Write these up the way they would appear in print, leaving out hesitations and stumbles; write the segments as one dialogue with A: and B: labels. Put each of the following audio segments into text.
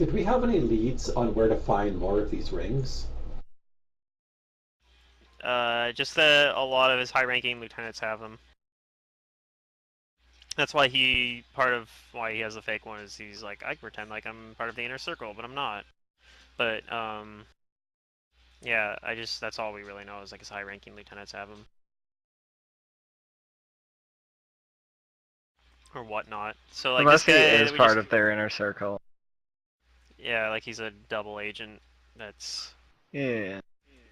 A: Did we have any leads on where to find more of these rings?
B: Just that a lot of his high-ranking lieutenants have them. That's why part of why he has the fake one is he's like, I pretend like I'm part of the inner circle, but I'm not. But, yeah, that's all we really know is like his high-ranking lieutenants have them. Or whatnot. So, like, this
C: Unless he
B: guy
C: is
B: that we just,
C: part of their inner circle.
B: yeah, like he's a double agent that's,
C: Yeah.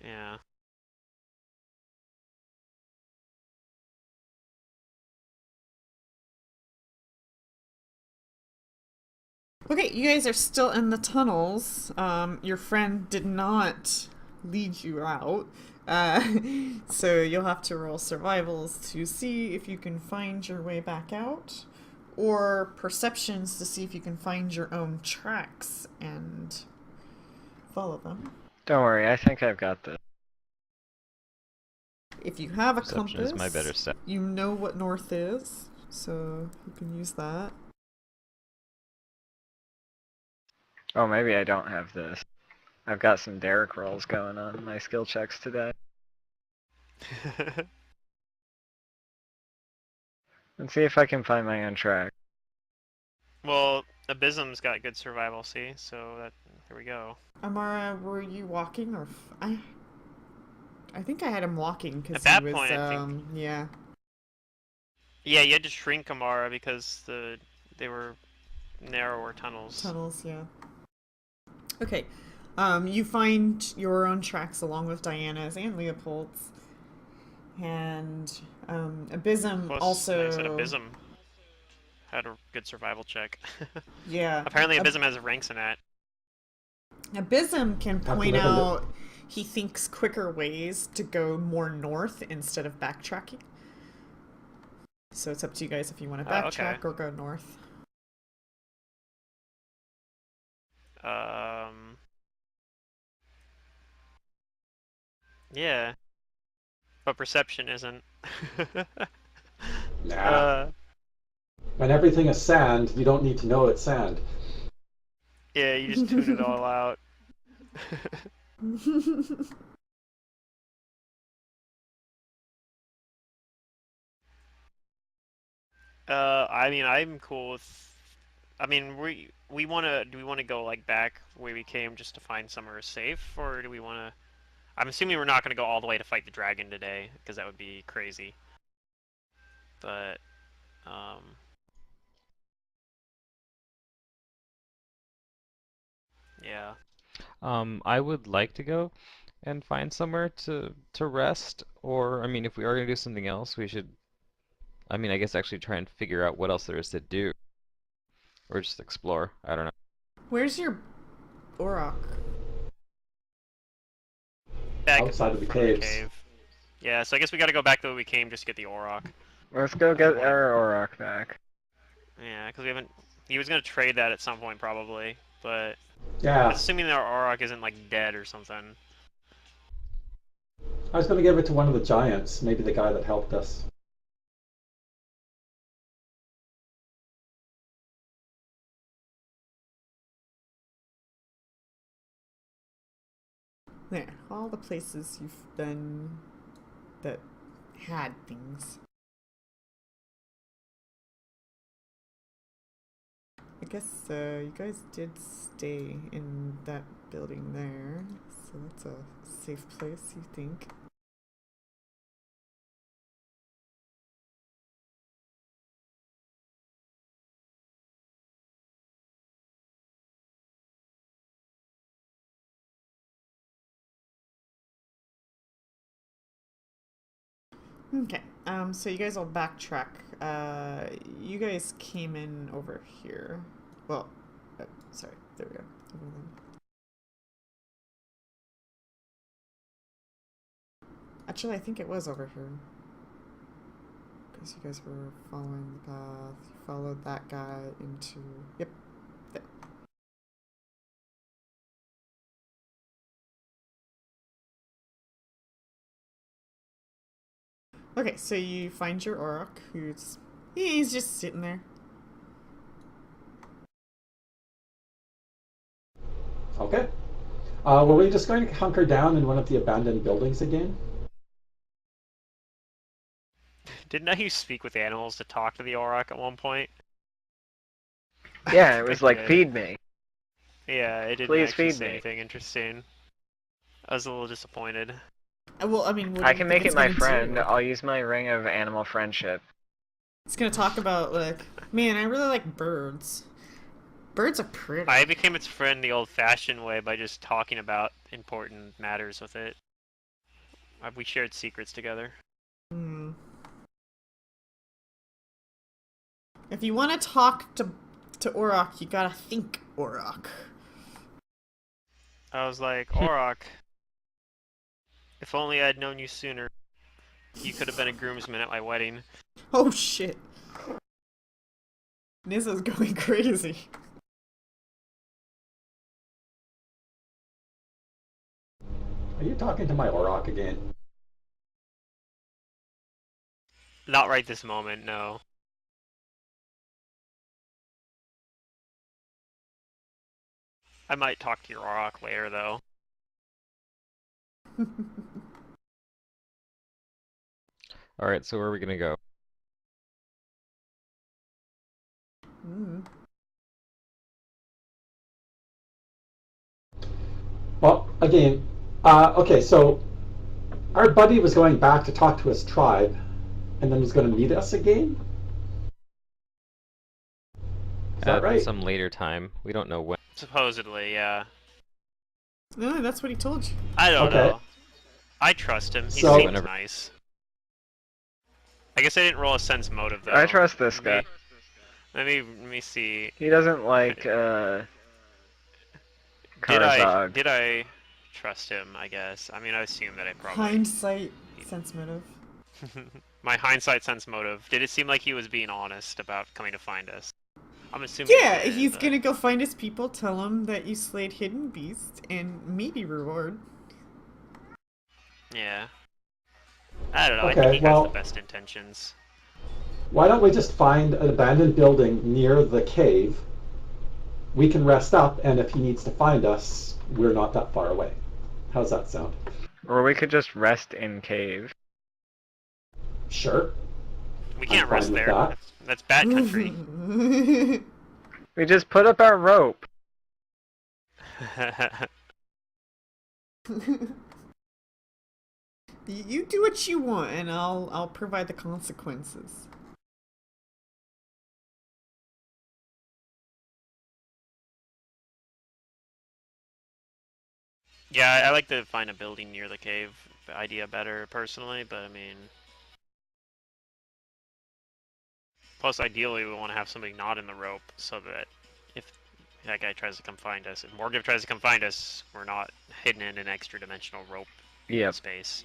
B: yeah.
D: Okay, you guys are still in the tunnels. Your friend did not lead you out. Uh, so you'll have to roll survivals to see if you can find your way back out, or perceptions to see if you can find your own tracks and follow them.
C: Don't worry, I think I've got this.
D: If you have a
E: Perception is my better
D: compass,
E: stat.
D: you know what north is, so you can use that.
C: Oh, maybe I don't have this. I've got some Derrick rolls going on in my skill checks today. Let's see if I can find my own track.
B: Well, Abysm's got good survival, see? So, here we go.
D: Amara, were you walking or I think I had him walking
B: At
D: because he
B: that
D: was
B: point, I think,
D: yeah,
B: yeah, you had to shrink Amara because they were narrower tunnels.
D: tunnels, yeah. Okay. You find your own tracks along with Diana's and Leopold's. And Abysm
B: Plus, like I said,
D: also,
B: Abysm had a good survival check.
D: yeah.
B: Apparently, Abysm has ranks in that.
D: Abysm can
A: Have to
D: point
A: live in the.
D: out he thinks quicker ways to go more north instead of backtracking. So it's up to you guys if you want to
B: Oh, okay.
D: backtrack or go north.
B: Um, yeah, but perception isn't.
A: Nah.
B: uh,
A: When everything is sand, you don't need to know it's sand.
B: yeah, you just tune it all out. I mean, I'm cool with. I mean, we wanna do we want to go like back where we came just to find somewhere safe, or do we want to? I'm assuming we're not gonna go all the way to fight the dragon today, because that would be crazy. But um, yeah.
E: I would like to go and find somewhere to rest, or I mean, if we are gonna do something else, we should. I mean, I guess actually try and figure out what else there is to do, or just explore. I don't know.
D: Where's your Auroch?
B: Back at
A: Outside
B: the
A: of the
B: front of the
A: caves.
B: cave. Yeah, so I guess we gotta go back the way we came just to get the Auroch.
C: Let's go
B: If we
C: get
B: want.
C: our Auroch back.
B: Yeah, because we haven't. He was gonna trade that at some point probably, but
A: Yeah,
B: that's assuming that our Auroch isn't like dead or something.
A: I was going to give it to one of the giants, maybe the guy that helped us.
D: There, all the places you've been that had things. I guess you guys did stay in that building there, so that's a safe place, you think? Okay, so you guys will backtrack. You guys came in over here. Well, sorry, there we go. Actually, I think it was over here. Because you guys were following the path. You followed that guy into. Yep, there. Okay, so you find your Auroch, he's just sitting there.
A: Okay. Were we just going to hunker down in one of the abandoned buildings again?
B: Didn't I use speak with animals to talk to the Auroch at one point?
C: Yeah,
B: I
C: it was
B: think I
C: like,
B: did.
C: feed me.
B: Yeah, it didn't
C: Please
B: actually
C: feed
B: say
C: me.
B: anything interesting. I was a little disappointed.
D: Well, I mean, what do
C: I
D: you
C: can
D: think
C: make
D: it's
C: it my
D: gonna
C: friend.
D: do?
C: I'll use my ring of animal friendship.
D: It's gonna talk about, like, man, I really like birds. Birds are pretty.
B: I became its friend the old-fashioned way by just talking about important matters with it. We shared secrets together.
D: Hmm. If you want to talk to Auroch, you gotta think Auroch.
B: I was like, Auroch, if only I'd known you sooner. You could have been a groomsman at my wedding.
D: Oh shit. Nizza's going crazy.
A: Are you talking to my Auroch again?
B: Not right this moment, no. I might talk to your Auroch later, though.
E: Alright, so where are we gonna go?
D: Mm.
A: Well, again, okay, so our buddy was going back to talk to his tribe, and then was going to meet us again? Is that
E: At
A: right?
E: some later time. We don't know when.
B: Supposedly, yeah.
D: No, that's what he told you.
B: I don't
A: Okay.
B: know. I trust him. He
A: So-
B: seems
E: Whenever-
B: nice. I guess I didn't roll a sense motive, though.
C: I trust this guy.
B: Let me see.
C: He doesn't like,
B: Did
C: Karzog.
B: I trust him, I guess? I mean, I assume that I probably...
D: Hindsight, sense motive.
B: My hindsight sense motive. Did it seem like he was being honest about coming to find us? I'm assuming
D: Yeah,
B: he did,
D: he's
B: but-
D: gonna go find his people, tell him that you slayed hidden beast, and maybe reward.
B: Yeah. I don't know, I
A: Okay,
B: think he
A: well-
B: has the best intentions.
A: Why don't we just find an abandoned building near the cave? We can rest up, and if he needs to find us, we're not that far away. How's that sound?
C: Or we could just rest in cave.
A: Sure.
B: We can't
A: I'm
B: rest
A: fine with
B: there.
A: that.
B: That's bad country.
C: We just put up our rope.
D: You do what you want, and I'll provide the consequences.
B: Yeah, I like to find a building near the cave idea better, personally, but I mean... Plus, ideally, we want to have somebody not in the rope, so that if that guy tries to come find us, if Morgiv tries to come find us, we're not hidden in an extra-dimensional rope
C: Yep.
B: space.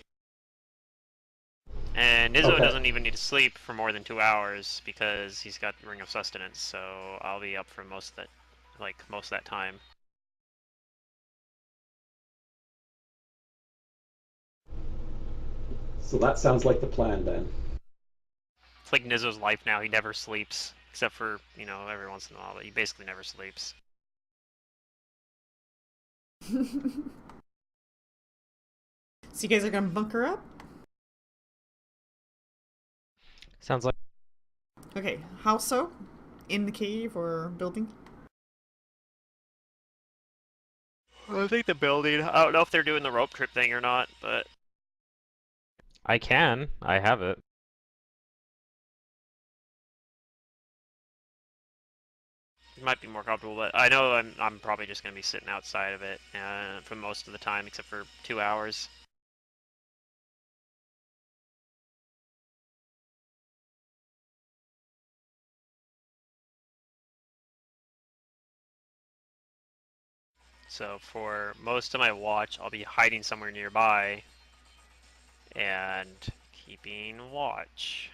B: And Nizzo
A: Okay.
B: doesn't even need to sleep for more than 2 hours, because he's got Ring of Sustenance, so I'll be up for most of that time.
A: So that sounds like the plan then.
B: It's like Nizzo's life now, he never sleeps. Except for, every once in a while, but he basically never sleeps.
D: So you guys are gonna bunker up?
E: Sounds like
D: Okay, how so? In the cave or building?
B: I think the building, I don't know if they're doing the rope trip thing or not, but...
E: I can. I have it.
B: It might be more comfortable, but I know I'm probably just going to be sitting outside of it for most of the time, except for 2 hours. So for most of my watch, I'll be hiding somewhere nearby and keeping watch.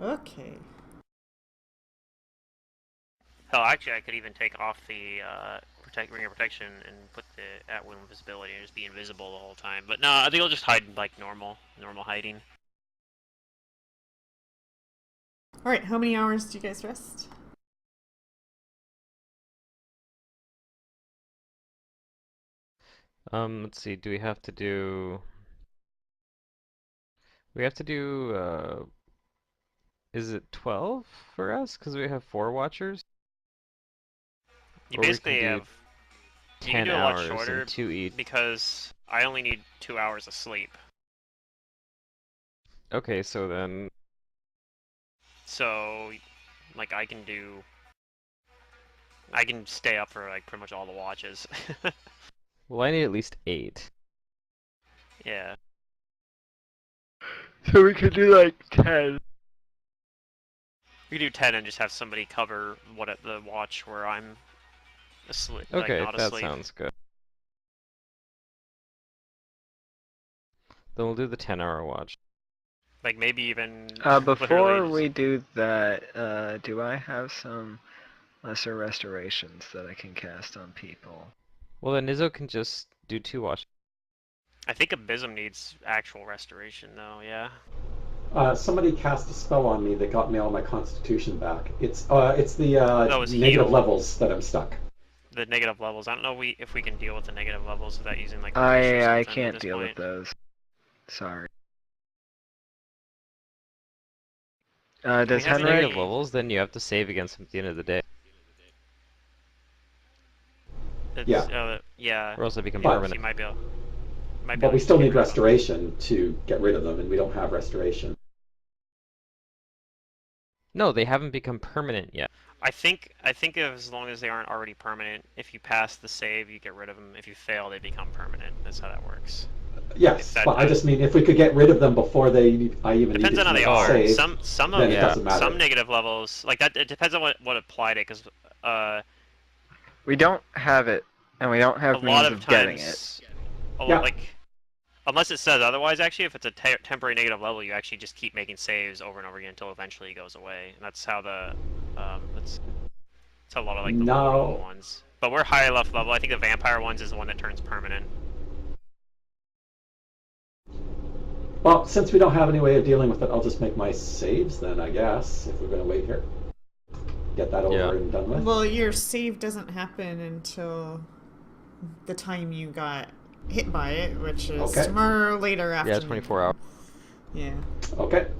D: Okay.
B: Hell, actually, I could even take off the ring of protection and put the at-will invisibility and just be invisible the whole time. But no, I think I'll just hide like normal hiding.
D: Alright, how many hours do you guys rest?
E: Let's see, do we have to do... We have to do, is it 12 for us? Because we have 4 watchers?
B: You
E: Or we can
B: basically
E: do
B: have... You can
E: 10
B: do it a lot
E: hours
B: shorter
E: and 2 each.
B: because I only need 2 hours of sleep.
E: Okay, so then...
B: So, like, I can stay up for, like, pretty much all the watches.
E: Well, I need at least 8.
B: Yeah.
C: So we could do like 10.
B: We could do 10 and just have somebody cover the watch where I'm asleep, like,
E: Okay,
B: not
E: that
B: asleep.
E: sounds good. Then we'll do the 10-hour watch.
B: Like, maybe even
C: Before
B: literally
C: we do that, do I have some lesser restorations that I can cast on people?
E: Well, then Izzo can just do 2 watches.
B: I think Abysm needs actual restoration, though, yeah?
A: Somebody cast a spell on me that got me all my constitution back. It's the
B: That was
A: negative
B: heal.
A: levels that I'm stuck.
B: The negative levels. I don't know if we can deal with the negative levels without using, like, the wish or
C: I
B: something at
C: can't
B: this
C: deal
B: point.
C: with those. Sorry.
B: We
C: Does
E: If it's
B: have
C: Henrik?
E: negative levels, then you have to save against them at the end of the day.
B: It's,
A: Yeah.
B: yeah.
E: Or else they become
A: But-
E: permanent.
B: You might be able
A: But we
B: to
A: still
B: get
A: need
B: rid of them.
A: restoration to get rid of them, and we don't have restoration.
E: No, they haven't become permanent yet.
B: I think as long as they aren't already permanent, if you pass the save, you get rid of them. If you fail, they become permanent. That's how that works.
A: Yes,
B: that-
A: but I just mean if we could get rid of them before I even
B: Depends
A: needed
B: on
A: to
B: how they
A: make a
B: are.
A: save,
B: Some
A: then
B: of
A: it doesn't matter.
B: some negative levels like that. It depends on what applied it, because
C: We don't have it, and we don't
B: a
C: have
B: lot
C: means
B: of
C: of getting it.
B: times,
A: Yeah.
B: like, unless it says otherwise, actually, if it's a temporary negative level, you actually just keep making saves over and over again until eventually it goes away. And that's how that's a lot of, like, the lower level
A: No.
B: ones. But we're higher level. I think the vampire ones is the one that turns permanent.
A: Well, since we don't have any way of dealing with it, I'll just make my saves then, I guess, if we're going to wait here. Get that over
E: Yeah.
A: and done with.
D: Well, your save doesn't happen until the time you got hit by it, which is
A: Okay.
D: tomorrow later afternoon.
E: Yeah, 24 hours.
D: Yeah.
A: Okay.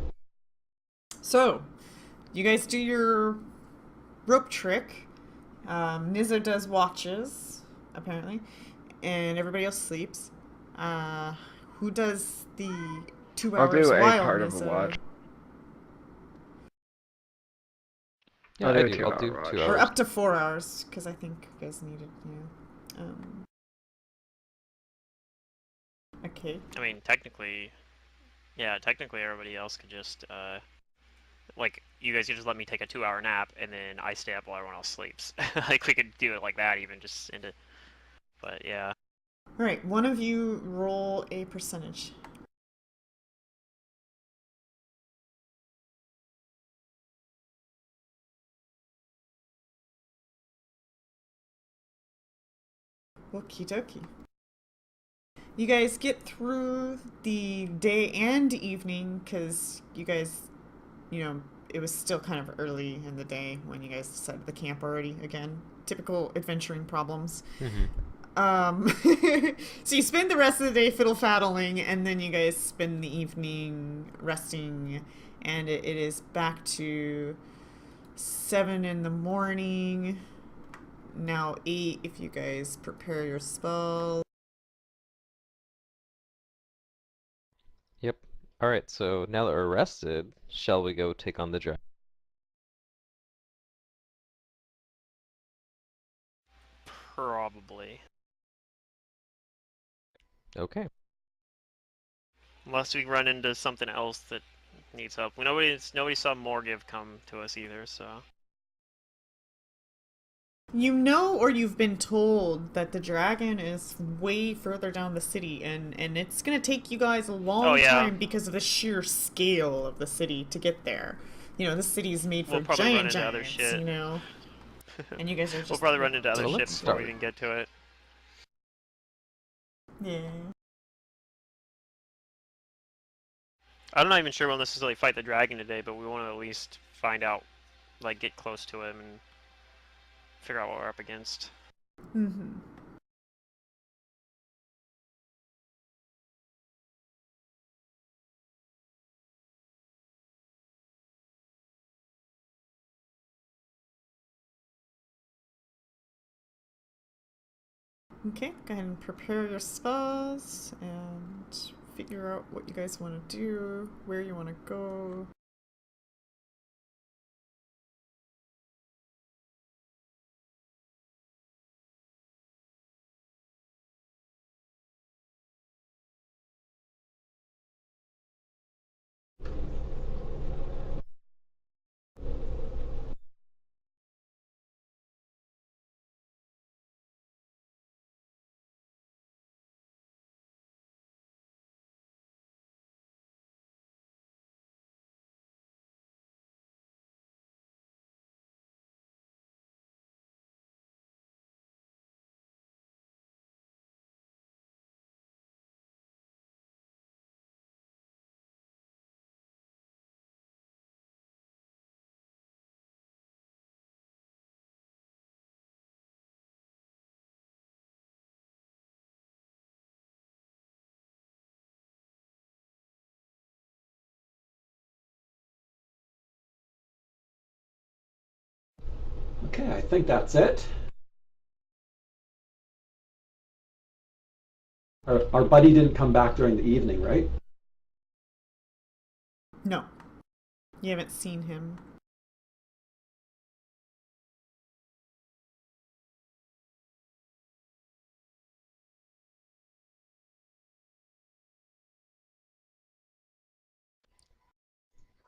D: So, you guys do your rope trick. Nizzo does watches, apparently, and everybody else sleeps. Who does the 2
C: I'll
D: hours
C: do a
D: while
C: part of a
D: Nizzo?
C: watch.
E: Yeah,
C: I'll
E: I
C: do a
E: do. I'll
C: 2
E: do
C: hour
E: 2
C: watch.
D: Or
E: hours.
D: up to 4 hours, because I think you guys needed, yeah. Okay.
B: I mean, technically everybody else could just like, you guys could just let me take a 2-hour nap and then I stay up while everyone else sleeps. Like, we could do it like that, even just into. But yeah.
D: All right, one of you roll a percentage. Okie dokie. You guys get through the day and evening because you guys, it was still kind of early in the day when you guys decided to camp already again. Typical adventuring problems. So you spend the rest of the day fiddle-faddling, and then you guys spend the evening resting, and it is back to 7 in the morning. Now 8 if you guys prepare your spell.
E: Yep. Alright, so now that we're rested, shall we go take on the dragon?
B: Probably.
E: Okay.
B: Unless we run into something else that needs help. Nobody saw Morgiv come to us either, so.
D: You know, or you've been told that the dragon is way further down the city, and it's gonna take you guys a long time because of the sheer scale of the city to get there. The city's made for
B: We'll probably run
D: giant
B: into other
D: giants,
B: shit.
D: And you guys are just...
B: We'll probably run into other
E: Well,
B: shit
E: let's
B: before we
E: start.
B: even get to it.
D: Yeah.
B: I'm not even sure we'll necessarily fight the dragon today, but we want to at least find out, like, get close to him and figure out what we're up against.
D: Mm-hmm. Okay, go ahead and prepare your spells and figure out what you guys want to do, where you want to go.
A: Okay, I think that's it. Our buddy didn't come back during the evening, right?
D: No, you haven't seen him.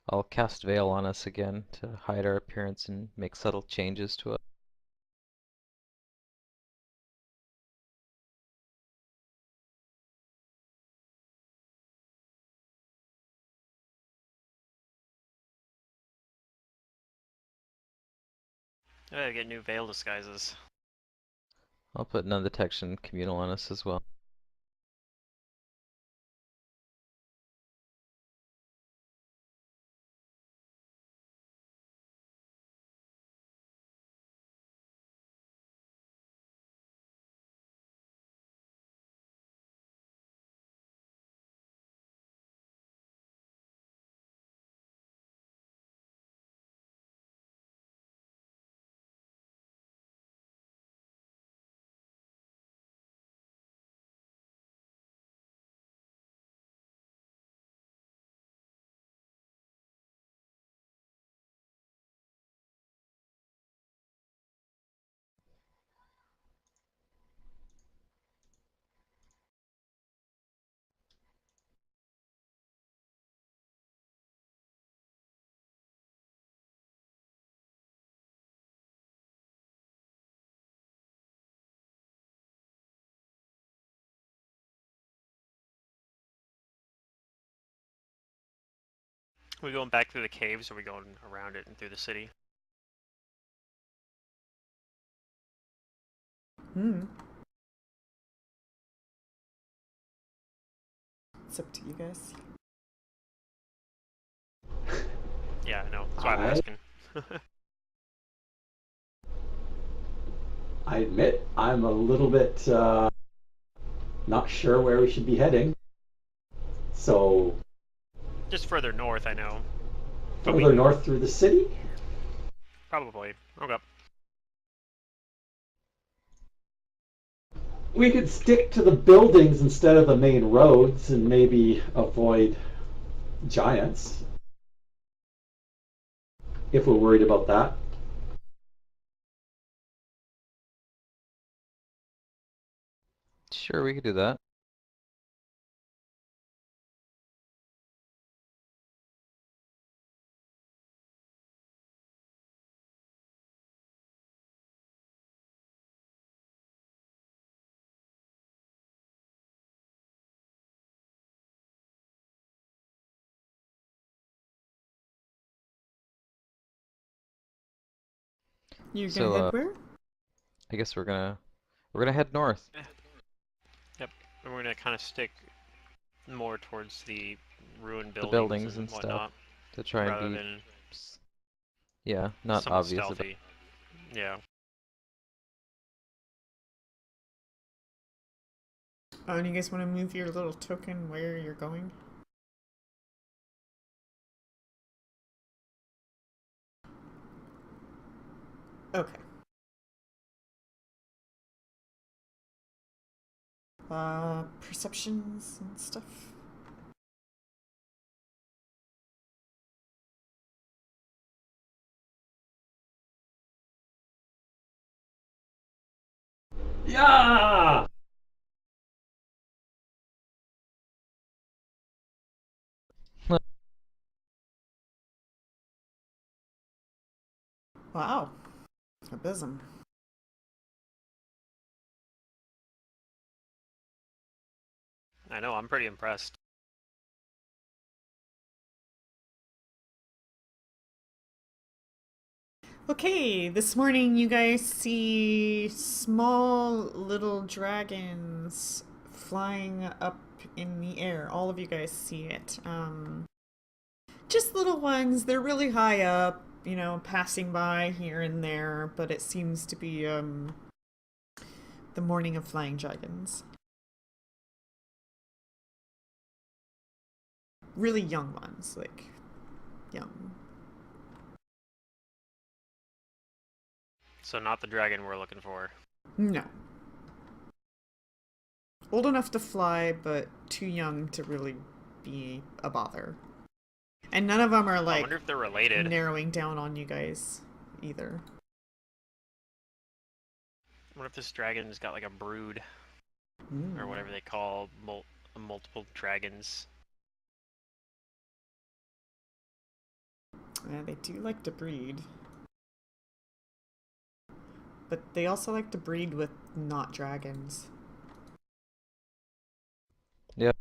E: I'll cast Veil on us again to hide our appearance and make subtle changes to it.
B: I gotta get new veil disguises.
E: I'll put non-detection communal on us as well.
B: Are we going back through the caves, or are we going around it and through the city?
D: It's up to you guys.
B: Yeah, I know. That's why I'm asking.
A: I admit I'm a little bit not sure where we should be heading. So
B: Just further north, I know. But
A: further north through the city?
B: Probably. Okay.
A: We could stick to the buildings instead of the main roads and maybe avoid giants. If we're worried about that.
E: Sure, we could do that.
D: You're
E: So,
D: gonna head where?
E: I guess we're gonna head north.
B: Yep. And we're gonna kind of stick more towards the ruined
E: The
B: buildings,
E: buildings and
B: whatnot,
E: stuff to try and
B: rather
E: be,
B: than
E: yeah, not
B: somewhat
E: obvious about.
B: stealthy. Yeah.
D: Oh, and you guys want to move your little token where you're going? Okay. Perceptions and stuff.
A: Yeah!
D: Wow. Abysm.
B: I know, I'm pretty impressed.
D: Okay, this morning you guys see small little dragons flying up in the air. All of you guys see it. Just little ones. They're really high up, you know, passing by here and there, but it seems to be the morning of flying dragons. Really young ones, like young.
B: So not the dragon we're looking for.
D: No. Old enough to fly, but too young to really be a bother. And none of them are
B: I
D: like
B: wonder if they're related.
D: narrowing down on you guys either.
B: I wonder if this dragon's got like a brood, or whatever they call multiple dragons.
D: Yeah, they do like to breed. But they also like to breed with not dragons.
E: Yeah.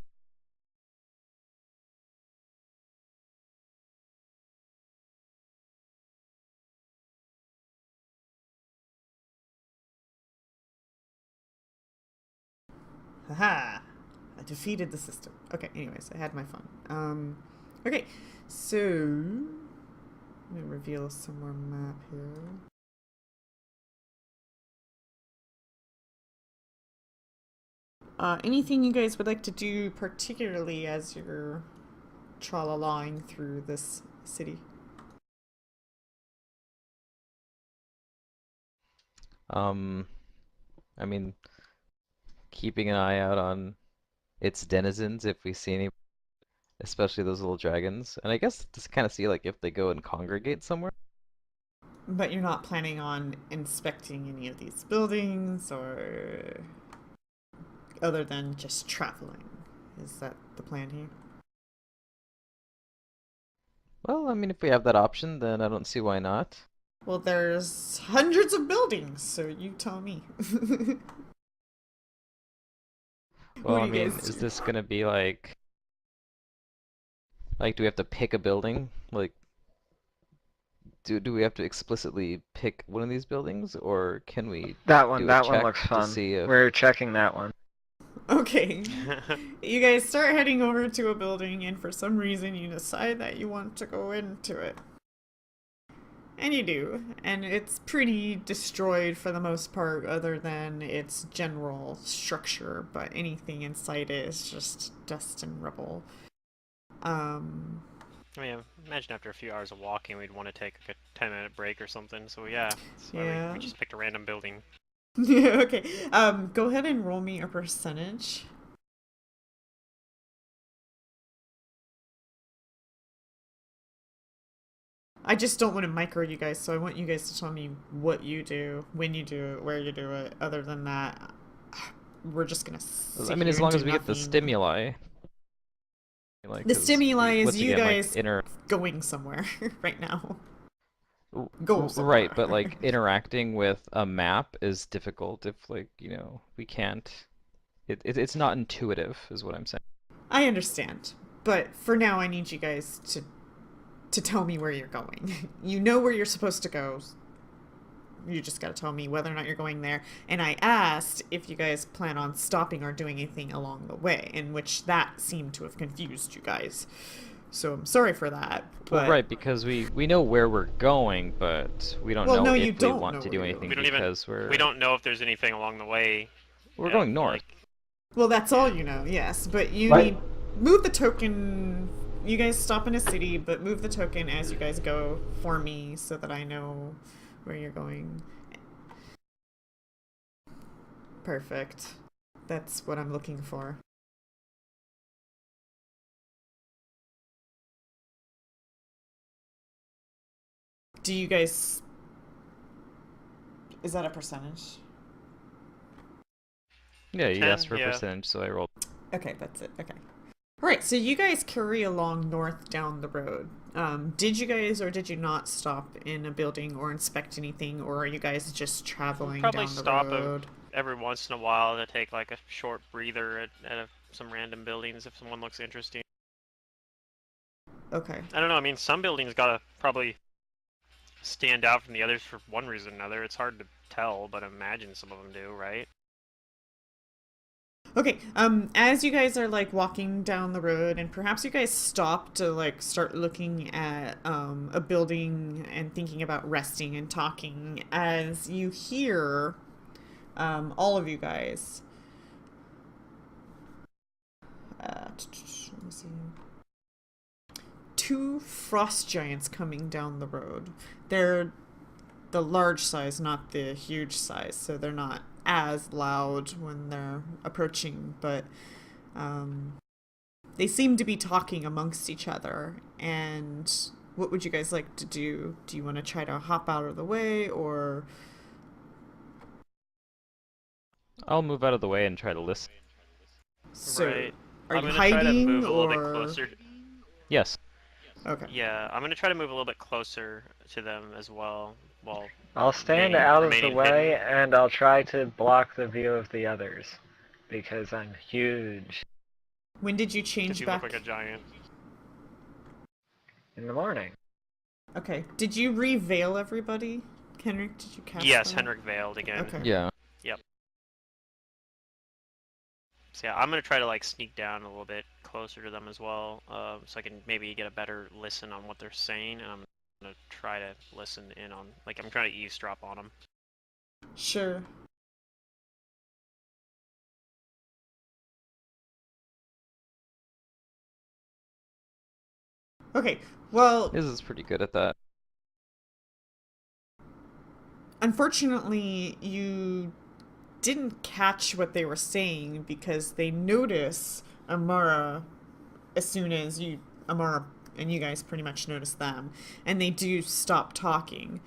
D: Haha! I defeated the system. Okay, anyways, I had my fun. Okay, so I'm gonna reveal some more map here. Anything you guys would like to do particularly as you're tra-la-laing through this city?
E: I mean, keeping an eye out on its denizens if we see any, especially those little dragons. And I guess just kind of see like if they go and congregate somewhere.
D: But you're not planning on inspecting any of these buildings or other than just traveling. Is that the plan here?
E: Well, I mean, if we have that option, then I don't see why not.
D: Well, there's hundreds of buildings, so you tell me.
E: Well,
D: What
E: I
D: do you
E: mean,
D: guys
E: is
D: do?
E: this gonna be like, do we have to pick a building? Like, do we have to explicitly pick one of these buildings, or can we
C: That one
E: do a check
C: looks
E: to
C: fun.
E: see if?
C: We're checking that one.
D: Okay. You guys start heading over to a building, and for some reason you decide that you want to go into it. And you do, and it's pretty destroyed for the most part, other than its general structure, but anything inside it is just dust and rubble.
B: I mean, imagine after a few hours of walking, we'd want to take like a 10-minute break or something. So yeah, that's why
D: Yeah.
B: we just picked a random building.
D: Okay, go ahead and roll me a percentage. I just don't want to micro you guys, so I want you guys to tell me what you do, when you do it, where you do it. Other than that, we're just gonna sit
E: I mean,
D: here
E: as long
D: and
E: as
D: do
E: we get the
D: nothing.
E: stimuli. Like,
D: The
E: 'cause
D: stimuli is
E: once
D: you
E: again,
D: guys
E: like,
D: going somewhere right now.
E: R-
D: Go
E: Right, but
D: somewhere.
E: like interacting with a map is difficult if like, we can't. It's not intuitive, is what I'm saying.
D: I understand, but for now, I need you guys to tell me where you're going. You know where you're supposed to go. You just gotta tell me whether or not you're going there. And I asked if you guys plan on stopping or doing anything along the way, in which that seemed to have confused you guys. So I'm sorry for that.
E: Well,
D: But
E: right, because we know where we're going, but we don't
D: Well,
E: know
D: no,
E: if
D: you
E: we
D: don't
E: want
D: know
E: to
D: where
E: do
D: you're
E: anything
B: We don't even
E: because
B: we don't know if there's anything along the way.
E: we're going north.
D: well, that's all you know. Yes, but you
A: Right.
D: need move the token. You guys stop in a city, but move the token as you guys go for me, so that I know where you're going. Perfect. That's what I'm looking for. Do you guys... Is that a percentage?
E: Yeah, you
B: 10?
E: asked for a
B: Yeah.
E: percentage, so I rolled.
D: Okay, that's it. Okay. Alright, so you guys carry along north down the road. Did you guys or did you not stop in a building or inspect anything, or are you guys just traveling
B: Probably
D: down the
B: stop
D: road?
B: every once in a while to take like a short breather at some random buildings if someone looks interesting.
D: Okay.
B: I don't know. I mean, some buildings gotta probably stand out from the others for one reason or another. It's hard to tell, but I imagine some of them do, right?
D: Okay, as you guys are like walking down the road, and perhaps you guys stop to like start looking at a building and thinking about resting and talking, as you hear all of you guys. Let me see. Two frost giants coming down the road. They're the large size, not the huge size, so they're not as loud when they're approaching, but they seem to be talking amongst each other. And what would you guys like to do? Do you want to try to hop out of the way, or...
E: I'll move out of the way and try to listen.
D: So,
B: Right.
D: are
B: I'm
D: you
B: gonna try to
D: hiding,
B: move a little bit
D: or...
B: closer.
E: Yes.
D: Okay.
B: Yeah, I'm gonna try to move a little bit closer to them as well. Well,
C: I'll stand out of the
B: remaining
C: way
B: hidden.
C: and I'll try to block the view of the others. Because I'm huge.
D: When did you
B: Because
D: change
B: you
D: back?
B: look like a giant.
C: In the morning.
D: Okay. Did you reveal everybody? Henrik, did you cast
B: Yes,
D: that?
B: Henrik veiled again.
D: Okay.
E: Yeah.
B: So yeah, I'm gonna try to like sneak down a little bit closer to them as well, so I can maybe get a better listen on what they're saying, and I'm gonna try to listen in on, like, I'm trying to eavesdrop on them.
D: Sure. Okay, well,
E: His is pretty good at that.
D: unfortunately, you didn't catch what they were saying because they notice Amara as soon as Amara and you guys pretty much notice them, and they do stop talking.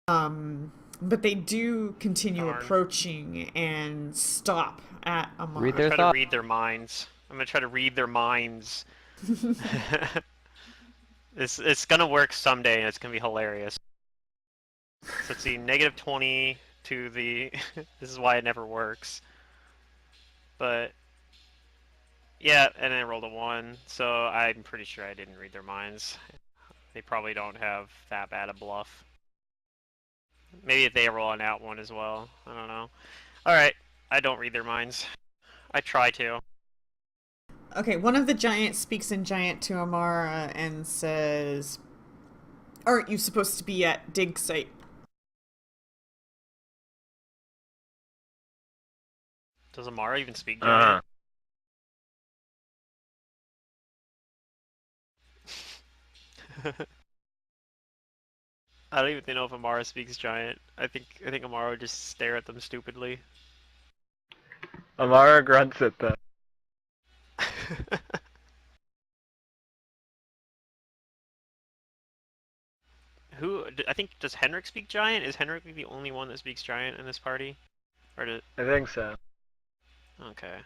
D: But they do continue
B: Darn.
D: approaching and stop at Amara.
E: Read
B: I'm
E: their
B: gonna try to
E: thoughts.
B: read their minds. I'm gonna try to read their minds. It's gonna work someday, and it's gonna be hilarious. So let's see, -20 to the... This is why it never works. But... Yeah, and I rolled a 1, so I'm pretty sure I didn't read their minds. They probably don't have that bad a bluff. Maybe if they roll an out one as well. I don't know. Alright, I don't read their minds. I try to.
D: Okay, one of the giants speaks in giant to Amara and says, "Aren't you supposed to be at dig site?"
B: Does Amara even speak giant? I don't even know if Amara speaks giant. I think Amara would just stare at them stupidly.
C: Amara grunts at them.
B: I think, does Henrik speak giant? Is Henrik the only one that speaks giant in this party? Or did...
C: I think so.
B: Okay.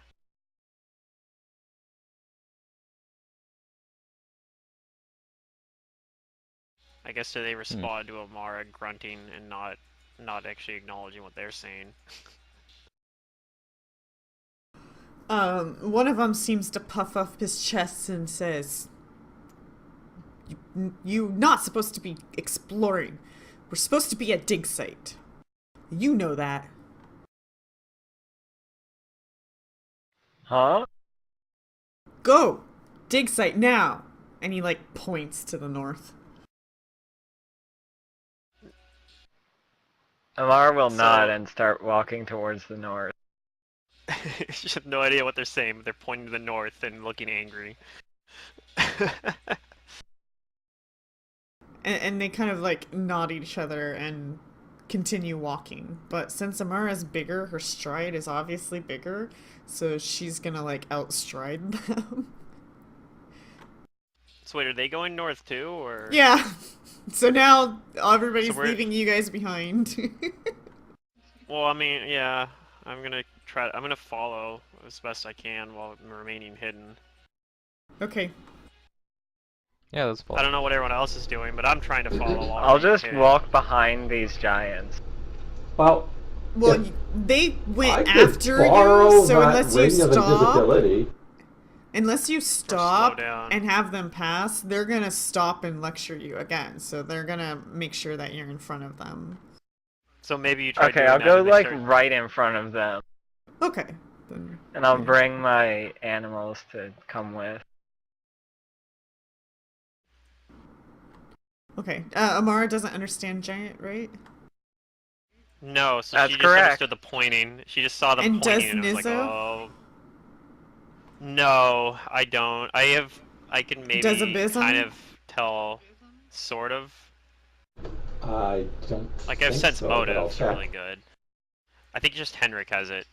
B: I guess do they respond to Amara grunting and not actually acknowledging what they're saying?
D: One of them seems to puff up his chest and says, "You're not supposed to be exploring. We're supposed to be at dig site. You know that."
C: Huh?
D: "Go! Dig site now!" And he, like, points to the north.
C: Amara will
B: So-
C: nod and start walking towards the north.
B: You just have no idea what they're saying, but they're pointing to the north and looking angry.
D: And they kind of, like, nod at each other and continue walking. But since Amara's bigger, her stride is obviously bigger, so she's gonna like outstride them.
B: So wait, are they going north too, or?
D: Yeah. So now everybody's
B: So we're-
D: leaving you guys behind.
B: Well, I mean, yeah. I'm gonna follow as best I can while remaining hidden.
D: Okay.
E: Yeah, let's follow.
B: I don't know what everyone else is doing, but I'm trying to follow while
C: I'll
B: remaining
C: just
B: hidden.
C: walk behind these giants.
A: Well,
D: Well,
A: if
D: they
A: I
D: went
A: could
D: after
A: borrow
D: you, so
A: that
D: unless you
A: ring of
D: stop,
A: invisibility.
B: down.
D: and have them pass, they're gonna stop and lecture you again. So they're gonna make sure that you're in front of them.
B: So maybe you try
C: Okay,
B: doing
C: I'll
B: that
C: go
B: and they
C: like
B: start...
C: right in front of them,
D: Okay. Then,
C: and I'll
D: yeah.
C: bring my animals to come with.
D: Okay. Amara doesn't understand giant, right?
B: No, so
C: That's
B: she just
C: correct.
B: understood the pointing. She just saw them
D: And
B: pointing
D: does
B: and it was like,
D: Nizzo?
B: oh. No, I don't. I can maybe
D: Does Abysm?
B: kind of tell, sort of.
A: I don't
B: Like, I have
A: think
B: sense
A: so, but I'll
B: motive
A: check.
B: really good. I think just Henrik has it.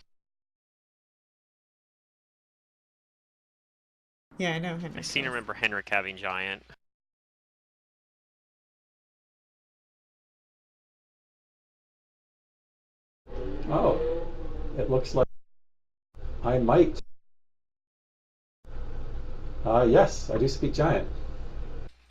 D: Yeah, I know. Henrik
B: I seem to
D: does.
B: remember Henrik having giant.
A: Oh, it looks like I might. Yes, I do speak giant.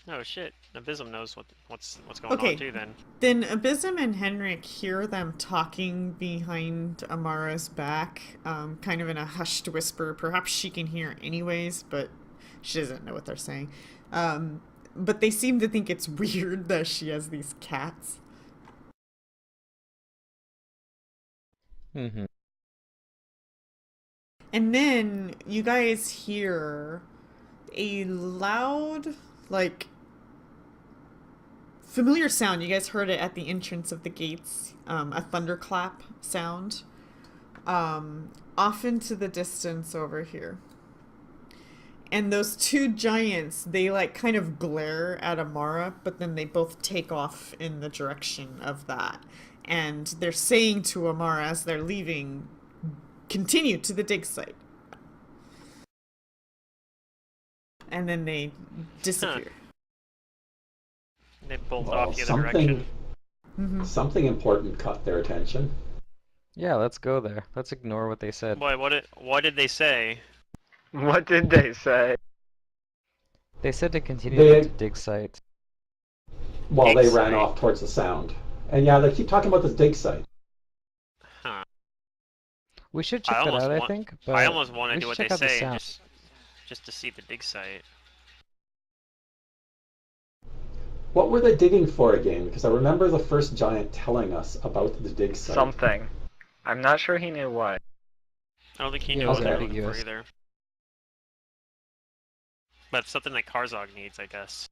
B: Oh shit, Abysm knows what's going
D: Okay.
B: on too then.
D: Then Abysm and Henrik hear them talking behind Amara's back, kind of in a hushed whisper. Perhaps she can hear anyways, but she doesn't know what they're saying. But they seem to think it's weird that she has these cats.
E: Mm-hmm.
D: And then you guys hear a loud, like, familiar sound. You guys heard it at the entrance of the gates, a thunderclap sound, off into the distance over here. And those two giants, they like kind of glare at Amara, but then they both take off in the direction of that. And they're saying to Amara as they're leaving, continue to the dig site. And then they disappear.
B: They bolt
A: Well,
B: off the other direction.
A: something important caught their attention.
E: Yeah, let's go there. Let's ignore what they said.
B: Boy, what did they say?
C: What did they say?
E: They said to continue
A: They-
E: to dig site.
A: While
B: Dig
A: they ran
B: site.
A: off towards the sound. And yeah, they keep talking about this dig site.
B: Huh.
E: We should check
B: I
E: that
B: almost
E: out, I
B: want-
E: think. But
B: I almost want to
E: we
B: do
E: should
B: what
E: check
B: they
E: out the
B: say
E: sound.
B: just to see the dig site.
A: What were they digging for again? Because I remember the first giant telling us about the dig site.
C: Something. I'm not sure he knew what.
B: I don't think he
E: Yeah,
B: knows
A: it's
B: what they're looking for
E: ambiguous.
B: either. But it's something that Karzog needs, I guess.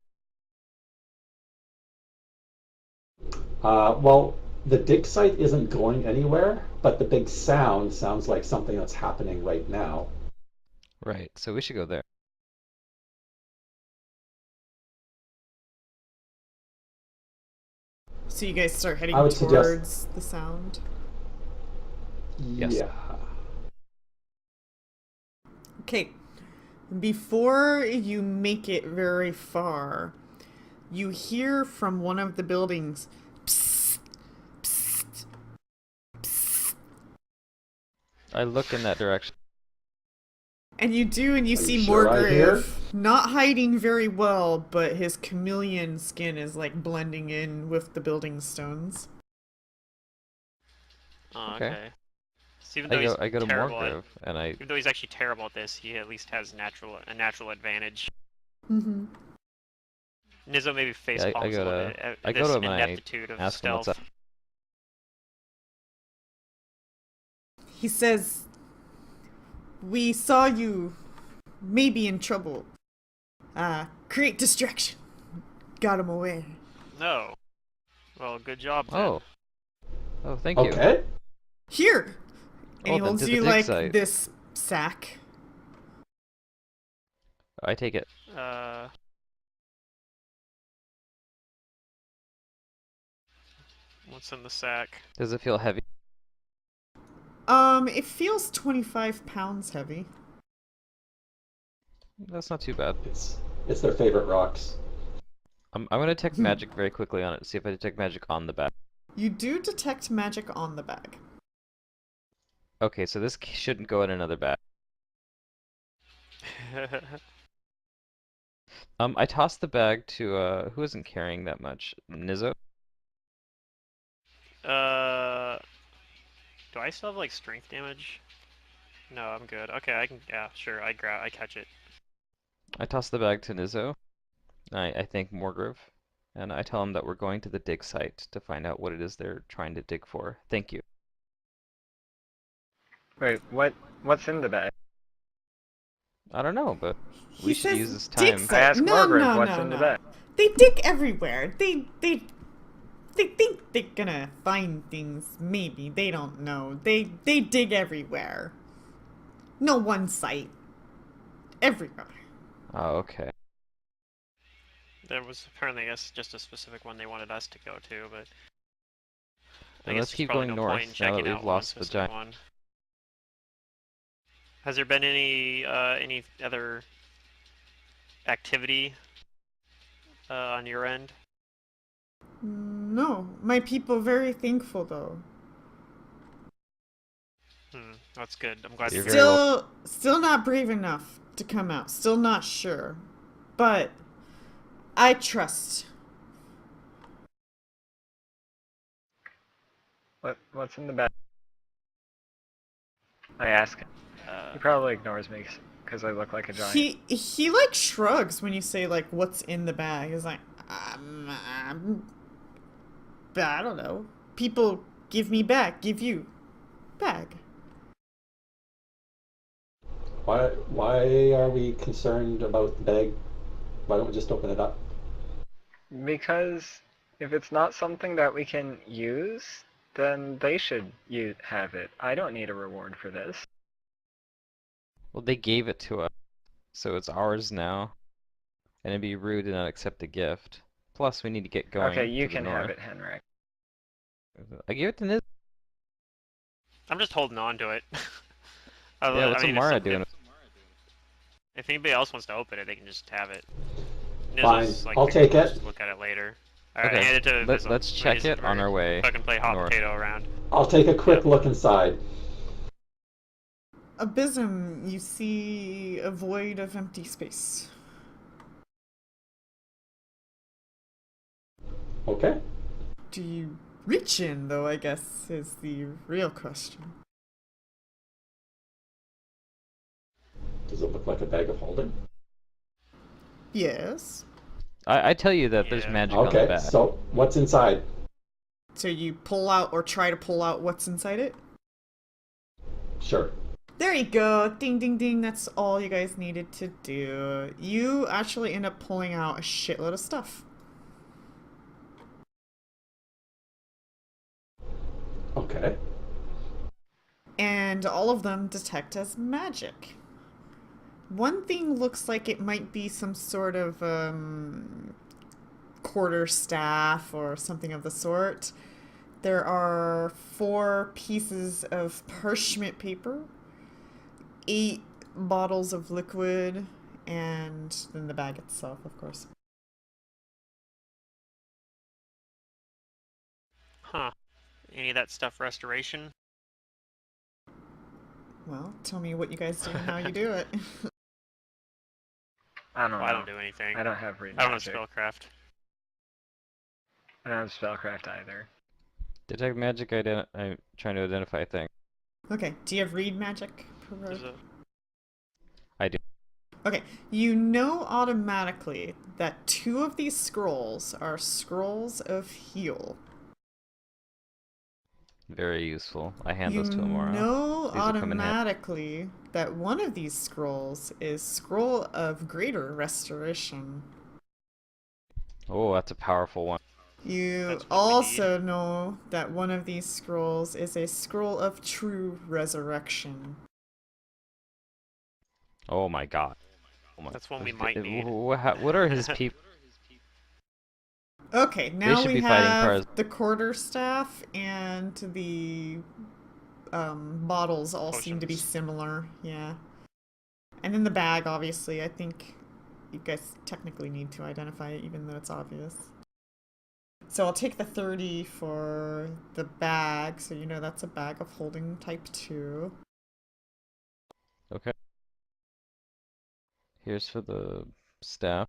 A: Well, the dig site isn't going anywhere, but the big sound sounds like something that's happening right now.
E: Right, so we should go there.
D: So you guys start heading
A: I would
D: towards
A: suggest-
D: the sound.
E: Yes.
A: Yeah.
D: Okay. Before you make it very far, you hear from one of the buildings, psst, psst, psst.
E: I look in that direction.
D: And you do, and you
A: Are
D: see
A: you sure I hear?
D: Morgrave not hiding very well, but his chameleon skin is like blending in with the building stones.
B: Oh,
E: Okay.
B: okay. So even though
E: I go to
B: he's terrible
E: Morgrove, and I...
B: even though he's actually terrible at this, he at least has a natural advantage.
D: Mm-hmm.
B: Nizzo maybe face
E: Yeah, I
B: palms a
E: go
B: little
E: to-
B: bit at
E: I go
B: this
E: to my-
B: ineptitude of
E: ask him what's
B: stealth.
E: up.
D: He says, "We saw you maybe in trouble. Create distraction. Got him away."
B: No. Well, good job then.
E: Oh. Oh, thank you.
A: Okay.
D: Here! And he
E: then
D: holds
E: to the
D: you
E: dig
D: like
E: site.
D: this sack.
E: I take it.
B: What's in the sack?
E: Does it feel heavy?
D: It feels 25 pounds heavy.
E: That's not too bad.
A: It's their favorite rocks.
E: I'm gonna detect magic very quickly on it, see if I detect magic on the bag.
D: You do detect magic on the bag.
E: Okay, so this shouldn't go in another bag. I tossed the bag to, who isn't carrying that much? Nizzo?
B: Do I still have like strength damage? No, I'm good. Okay, I can. Yeah, sure. I catch it.
E: I toss the bag to Nizzo. I thank Morgrove, and I tell him that we're going to the dig site to find out what it is they're trying to dig for. Thank you.
C: Wait, what's in the bag?
E: I don't know, but
D: He
E: we should
D: says
E: use this
D: dig
E: time.
C: I
D: site.
C: asked
D: No,
C: Morgrove
D: no,
C: what's
D: no,
C: in the
D: no.
C: bag.
D: They dig everywhere. They think they're gonna find things. Maybe they don't know. They dig everywhere. No one site. Everywhere.
E: Oh, okay.
B: There was apparently, I guess, just a specific one they wanted us to go to, but I
E: Then
B: guess
E: let's
B: there's
E: keep
B: probably
E: going
B: no point in
E: north now that
B: checking
E: we've
B: out one
E: lost the
B: specific
E: giant.
B: one. Has there been any other activity on your end?
D: No, my people very thankful though.
B: That's good. I'm glad to
E: You're
B: hear
E: very
B: it.
E: welcome.
D: Still not brave enough to come out. Still not sure. But I trust.
C: What's in the bag? I ask him. He probably ignores me because I look like a giant.
D: He like shrugs when you say like what's in the bag. He's like I don't know. People give me back, give you bag.
A: Why are we concerned about the bag? Why don't we just open it up?
C: Because if it's not something that we can use, then they should have it. I don't need a reward for this.
E: Well, they gave it to us, so it's ours now. And it'd be rude to not accept a gift. Plus, we need to get going
C: Okay, you
E: to the
C: can
E: north.
C: have it, Henrik.
E: I gave it to Niz.
B: I'm just holding on to it.
E: Yeah, what's Amara doing?
B: If anybody else wants to open it, they can just have it.
A: Fine,
B: Nizzo's, like,
A: I'll take it.
B: Just look at it later. Alright,
E: Okay,
B: hand it to Nizzo.
E: let's check it on our way
B: So I can play hot
E: north.
B: potato around.
A: I'll take a quick look inside.
D: Abysm, you see a void of empty space.
A: Okay.
D: Do you reach in, though, I guess, is the real question.
A: Does it look like a bag of holding?
D: Yes.
E: I tell you that there's
B: Yeah.
E: magic on the
A: Okay,
E: bag.
A: so what's inside?
D: So you pull out or try to pull out what's inside it?
A: Sure.
D: There you go. Ding, ding, ding. That's all you guys needed to do. You actually end up pulling out a shitload of stuff.
A: Okay.
D: And all of them detect as magic. One thing looks like it might be some sort of quarter staff or something of the sort. There are 4 pieces of parchment paper, 8 bottles of liquid, and then the bag itself, of course.
B: Huh. Any of that stuff restoration?
D: Well, tell me what you guys do and how you do it.
C: I don't
B: Well,
C: know.
B: I don't do anything.
C: I don't have read
B: I don't have
C: magic.
B: spellcraft.
C: I don't have spellcraft either.
E: Detect magic, I'm trying to identify things.
D: Okay, do you have read magic?
B: There's a...
E: I do.
D: Okay, you know automatically that 2 of these scrolls are scrolls of heal.
E: Very useful. I hand
D: You
E: those to Amara.
D: know
E: These will come in handy.
D: automatically that one of these scrolls is Scroll of Greater Restoration.
E: Oh, that's a powerful one.
D: You
B: That's what we
D: also know that one of these scrolls is a Scroll of True Resurrection.
E: Oh my god. Oh my.
B: That's one we might need.
E: What are his people?
D: Okay,
E: They
D: now
E: should
D: we
E: be fighting
D: have
E: cars.
D: the quarterstaff and the bottles all seem to be
B: Potions.
D: similar. Yeah. And then the bag, obviously, I think you guys technically need to identify it, even though it's obvious. So I'll take the 30 for the bag, so you know that's a bag of holding type 2.
E: Okay. Here's for the staff.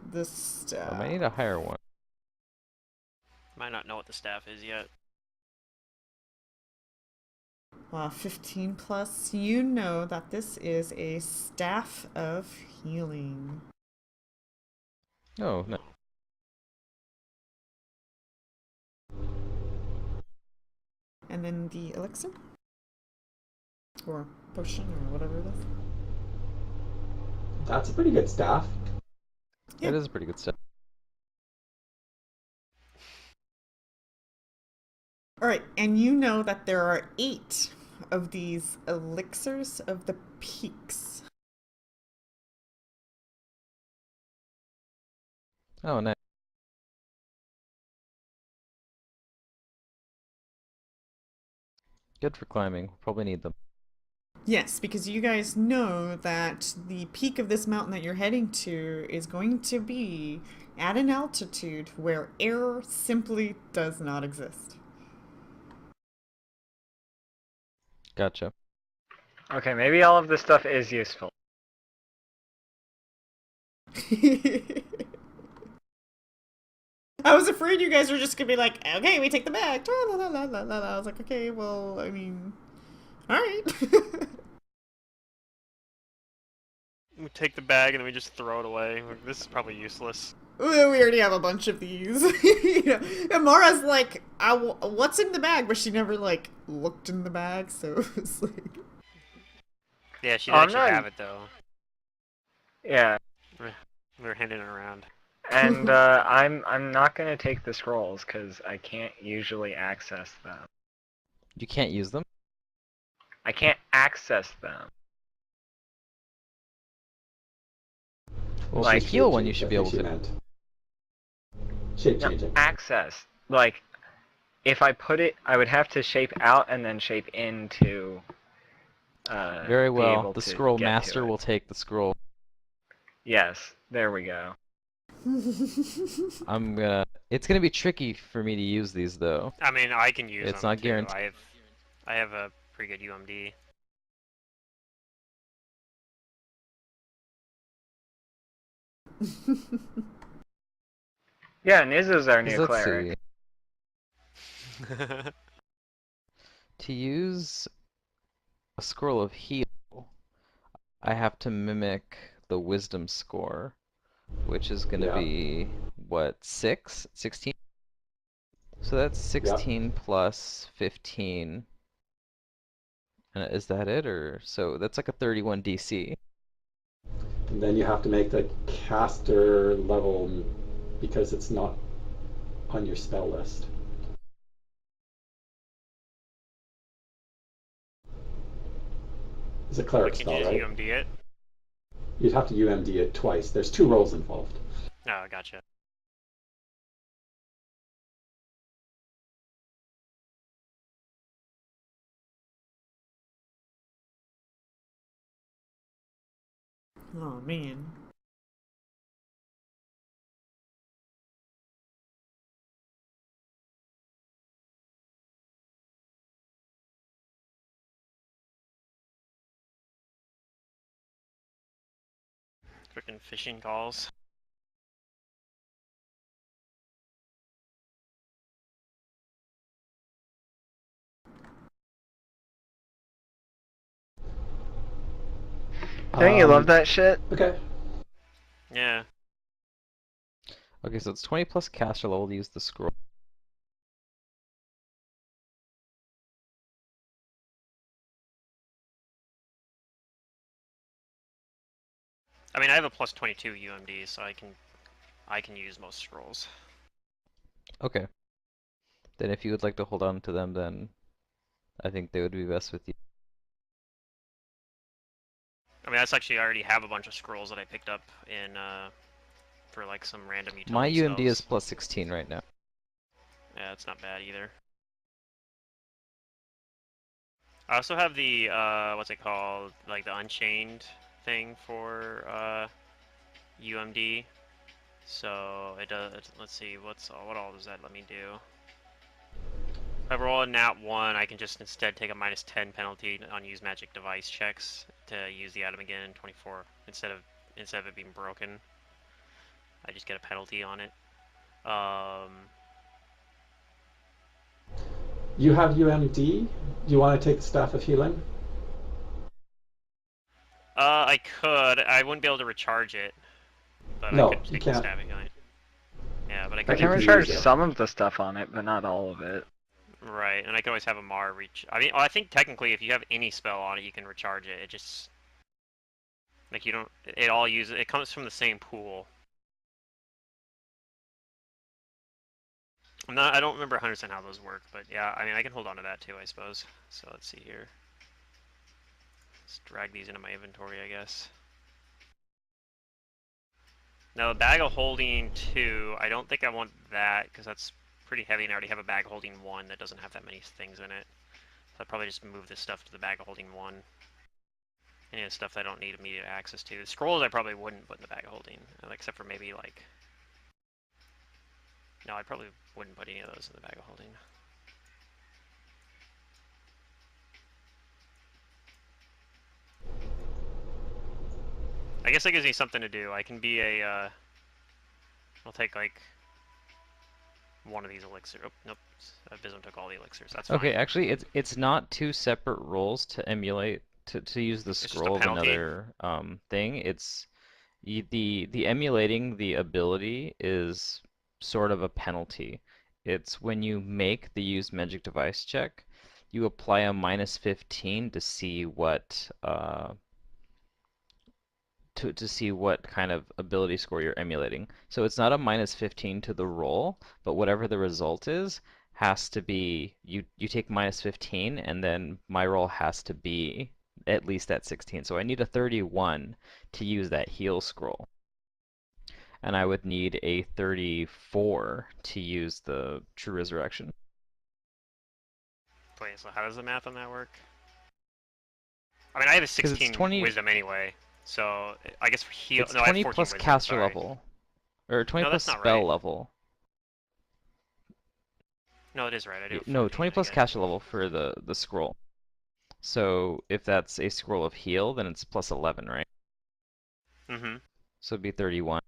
D: This
E: I might need a higher one.
B: Might not know what the staff is yet.
D: 15 plus. You know that this is a staff of healing.
E: Oh, no.
D: And then the elixir? Or potion, or whatever it is.
A: That's a pretty good staff.
D: Yeah.
E: That is a pretty good stuff.
D: Alright, and you know that there are 8 of these elixirs of the peaks.
E: Oh, nice. Good for climbing. We'll probably need them.
D: Yes, because you guys know that the peak of this mountain that you're heading to is going to be at an altitude where air simply does not exist.
E: Gotcha.
C: Okay, maybe all of this stuff is useful.
D: I was afraid you guys were just gonna be like, okay, we take the bag. La, la, la, la, la, la. I was like, okay, well, I mean, alright.
B: We take the bag and then we just throw it away. This is probably useless.
D: We already have a bunch of these. You know? And Mara's like, what's in the bag? But she never, like, looked in the bag, so it's like...
B: Yeah, she
C: Oh, I'm
B: actually
C: not-
B: have it though.
C: Yeah,
B: We're handing it around.
C: and I'm not gonna take the scrolls because I can't usually access them.
E: You can't use them?
C: I can't access them.
E: Well,
C: Like,
E: the heal one you should be able to.
A: Shape
C: No,
A: changing.
C: access. Like, if I put it, I would have to shape out and then shape into.
E: Very
C: be
E: well.
C: able
E: The
C: to
E: scroll
C: get to
E: master
C: it.
E: will take the scroll.
C: Yes, there we go.
E: It's gonna be tricky for me to use these though.
B: I mean, I can use
E: It's
B: them
E: not
B: too.
E: guaranteed.
B: I have a pretty good UMD.
C: Yeah, Nizu's our
E: 'Cause
C: new
E: let's
C: cleric.
E: see. To use a scroll of heal, I have to mimic the wisdom score, which is gonna
A: Yeah.
E: be what, 16? So that's 16 plus 15. And is that it, or so that's like a 31 DC?
A: And then you have to make the caster level because it's not on your spell list. It's a
B: But
A: cleric
B: can
A: spell,
B: you just
A: right?
B: UMD it?
A: You'd have to UMD it twice. There's 2 rolls involved.
B: Oh, gotcha.
D: Oh, man.
B: Freaking fishing calls.
C: Don't you love that shit?
A: Okay.
B: Yeah.
E: Okay, so it's 20 plus caster level to use the scroll.
B: I mean, I have a plus 22 UMD, so I can use most scrolls.
E: Okay. Then if you would like to hold on to them, then I think they would be best with you.
B: I mean, that's actually I already have a bunch of scrolls that I picked up in for like some random
E: My
B: utility
E: UMD is
B: spells.
E: plus 16 right now.
B: Yeah, it's not bad either. I also have the what's it called? Like the Unchained thing for UMD. So it does. Let's see, what all does that let me do? If I roll a nat 1, I can just instead take a -10 penalty on use magic device checks to use the item again in 24 instead of it being broken. I just get a penalty on it.
A: You have UMD. Do you want to take the Staff of Healing?
B: I could. I wouldn't be able to recharge it, but I
A: No,
B: could
A: you
B: take the
A: can't.
B: staff healing. Yeah, but I
C: I
B: could
C: can
A: you
B: take
A: can
C: recharge
A: use it.
C: some of the stuff on it, but not all of it.
B: right, and I could always have a Mar reach. I mean, I think technically, if you have any spell on it, you can recharge it. It just like you don't. It all uses. It comes from the same pool. I don't remember 100% how those work, but yeah, I mean, I can hold on to that too, I suppose. So let's see here. Let's drag these into my inventory, I guess. Now, a bag of holding 2, I don't think I want that, because that's pretty heavy, and I already have a bag of holding 1 that doesn't have that many things in it. So I'd probably just move this stuff to the bag of holding 1. Any of the stuff that I don't need immediate access to. The scrolls I probably wouldn't put in the bag of holding, except for maybe, like... No, I probably wouldn't put any of those in the bag of holding. I guess that gives me something to do. I can be a, I'll take, like, one of these elixirs. Oh, nope. Abysm took all the elixirs. That's fine.
E: Okay, actually, it's not two separate roles to emulate to use the
B: It's just a
E: scroll of
B: penalty?
E: another thing. It's the emulating the ability is sort of a penalty. It's when you make the use magic device check, you apply a -15 to see what to see what kind of ability score you're emulating. So it's not a -15 to the roll, but whatever the result is has to be you take -15 and then my roll has to be at least at 16. So I need a 31 to use that heal scroll. And I would need a 34 to use the True Resurrection.
B: Wait, so how does the math on that work? I mean, I have a
E: 'Cause it's
B: 16
E: 20
B: wisdom anyway, so I guess for heal.
E: it's
B: No, I have
E: 20
B: 14
E: plus
B: wisdom.
E: caster
B: Sorry.
E: level. Or 20
B: No,
E: plus
B: that's not
E: spell
B: right.
E: level.
B: No, it is right. I do. Have
E: No,
B: 14,
E: 20
B: I
E: plus
B: guess.
E: caster level for the scroll. So if that's a scroll of heal, then it's plus 11, right?
B: Mm-hmm.
E: So it'd be 31.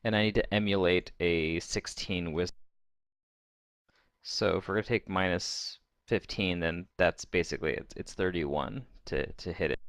E: And I need to emulate a 16 wisdom. So if we're gonna take -15, then that's basically it's 31 to hit it.